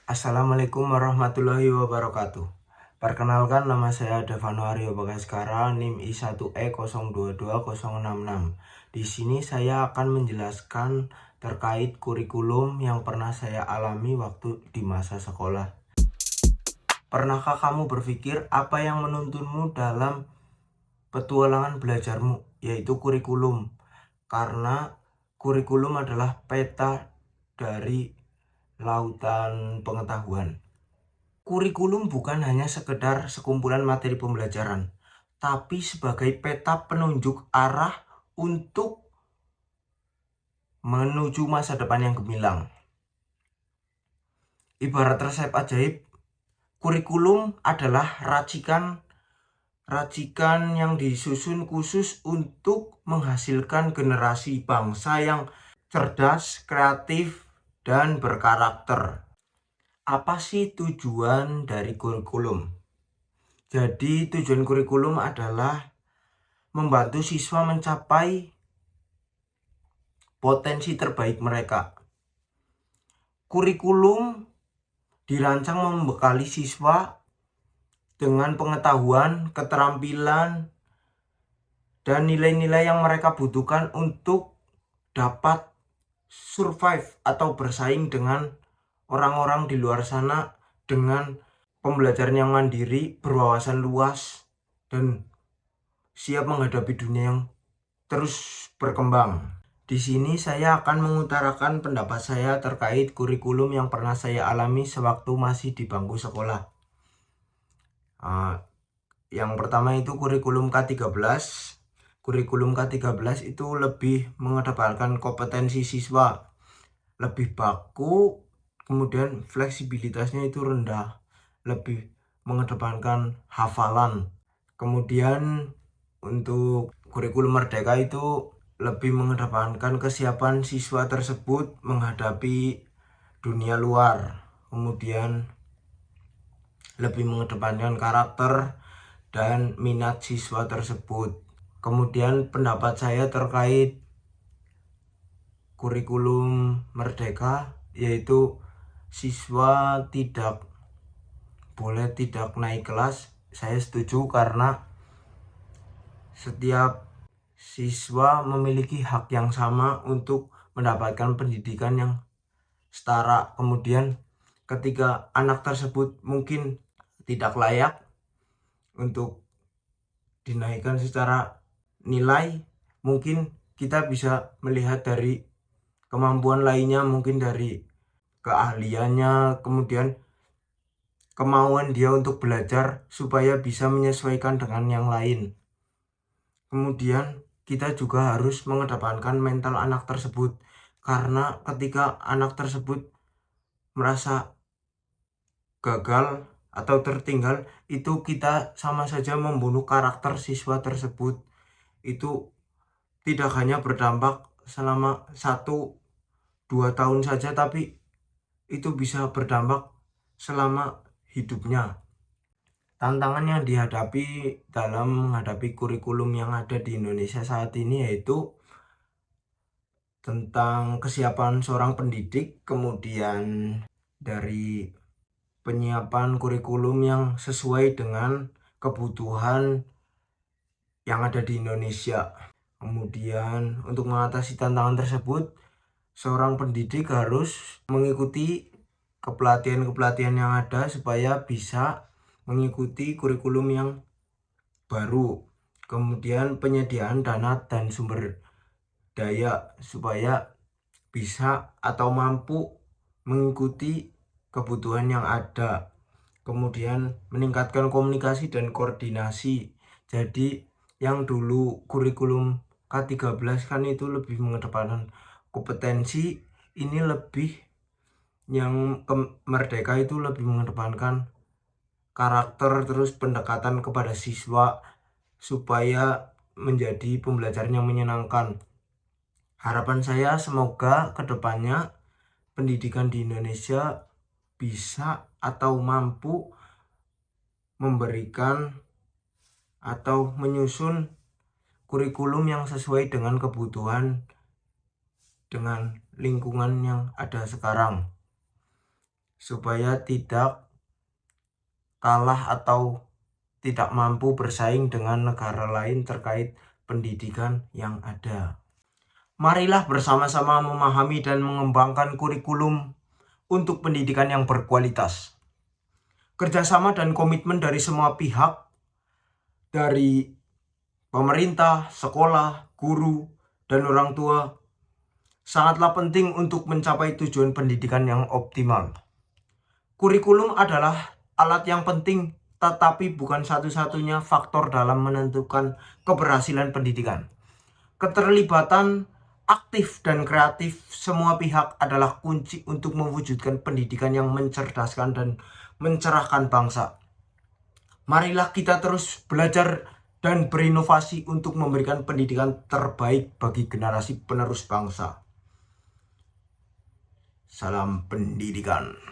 Assalamualaikum warahmatullahi wabarakatuh. Perkenalkan, nama saya Devano Aryo Bagaskara, NIM I1E022066. Di sini saya akan menjelaskan terkait kurikulum yang pernah saya alami waktu di masa sekolah. Pernahkah kamu berpikir apa yang menuntunmu dalam petualangan belajarmu, yaitu kurikulum? Karena kurikulum adalah peta dari lautan pengetahuan. Kurikulum bukan hanya sekedar sekumpulan materi pembelajaran, tapi sebagai peta penunjuk arah untuk menuju masa depan yang gemilang. Ibarat resep ajaib, kurikulum adalah racikan yang disusun khusus untuk menghasilkan generasi bangsa yang cerdas, kreatif, dan berkarakter. Apa sih tujuan dari kurikulum? Jadi tujuan kurikulum adalah membantu siswa mencapai potensi terbaik mereka. Kurikulum dirancang membekali siswa dengan pengetahuan, keterampilan, dan nilai-nilai yang mereka butuhkan untuk dapat survive atau bersaing dengan orang-orang di luar sana dengan pembelajaran yang mandiri, berwawasan luas, dan siap menghadapi dunia yang terus berkembang. Di sini saya akan mengutarakan pendapat saya terkait kurikulum yang pernah saya alami sewaktu masih di bangku sekolah. Yang pertama itu kurikulum K13. Kurikulum K13 itu lebih mengedepankan kompetensi siswa, lebih baku, kemudian fleksibilitasnya itu rendah, lebih mengedepankan hafalan. Kemudian untuk kurikulum Merdeka itu lebih mengedepankan kesiapan siswa tersebut menghadapi dunia luar. Kemudian lebih mengedepankan karakter dan minat siswa tersebut. Kemudian pendapat saya terkait kurikulum Merdeka yaitu siswa tidak boleh tidak naik kelas. Saya setuju karena setiap siswa memiliki hak yang sama untuk mendapatkan pendidikan yang setara. Kemudian ketika anak tersebut mungkin tidak layak untuk dinaikkan secara nilai, mungkin kita bisa melihat dari kemampuan lainnya, mungkin dari keahliannya, kemudian kemauan dia untuk belajar supaya bisa menyesuaikan dengan yang lain. Kemudian kita juga harus mengedepankan mental anak tersebut, karena ketika anak tersebut merasa gagal atau tertinggal, itu kita sama saja membunuh karakter siswa tersebut. Itu tidak hanya berdampak selama 1-2 tahun saja, tapi itu bisa berdampak selama hidupnya. Tantangan yang dihadapi dalam menghadapi kurikulum yang ada di Indonesia saat ini yaitu tentang kesiapan seorang pendidik, kemudian dari penyiapan kurikulum yang sesuai dengan kebutuhan yang ada di Indonesia. Kemudian untuk mengatasi tantangan tersebut, seorang pendidik harus mengikuti kepelatihan-kepelatihan yang ada supaya bisa mengikuti kurikulum yang baru. Kemudian penyediaan dana dan sumber daya supaya bisa atau mampu mengikuti kebutuhan yang ada. Kemudian meningkatkan komunikasi dan koordinasi. Jadi yang dulu kurikulum K13 kan itu lebih mengedepankan kompetensi, ini lebih yang Merdeka itu lebih mengedepankan karakter, terus pendekatan kepada siswa supaya menjadi pembelajaran yang menyenangkan. Harapan saya semoga kedepannya pendidikan di Indonesia bisa atau mampu memberikan atau menyusun kurikulum yang sesuai dengan kebutuhan dengan lingkungan yang ada sekarang. supaya tidak kalah atau tidak mampu bersaing dengan negara lain terkait pendidikan yang ada. Marilah bersama-sama memahami dan mengembangkan kurikulum untuk pendidikan yang berkualitas. Kerjasama dan komitmen dari semua pihak, dari pemerintah, sekolah, guru, dan orang tua, sangatlah penting untuk mencapai tujuan pendidikan yang optimal. Kurikulum adalah alat yang penting, tetapi bukan satu-satunya faktor dalam menentukan keberhasilan pendidikan. Keterlibatan aktif dan kreatif semua pihak adalah kunci untuk mewujudkan pendidikan yang mencerdaskan dan mencerahkan bangsa. Marilah kita terus belajar dan berinovasi untuk memberikan pendidikan terbaik bagi generasi penerus bangsa. Salam pendidikan.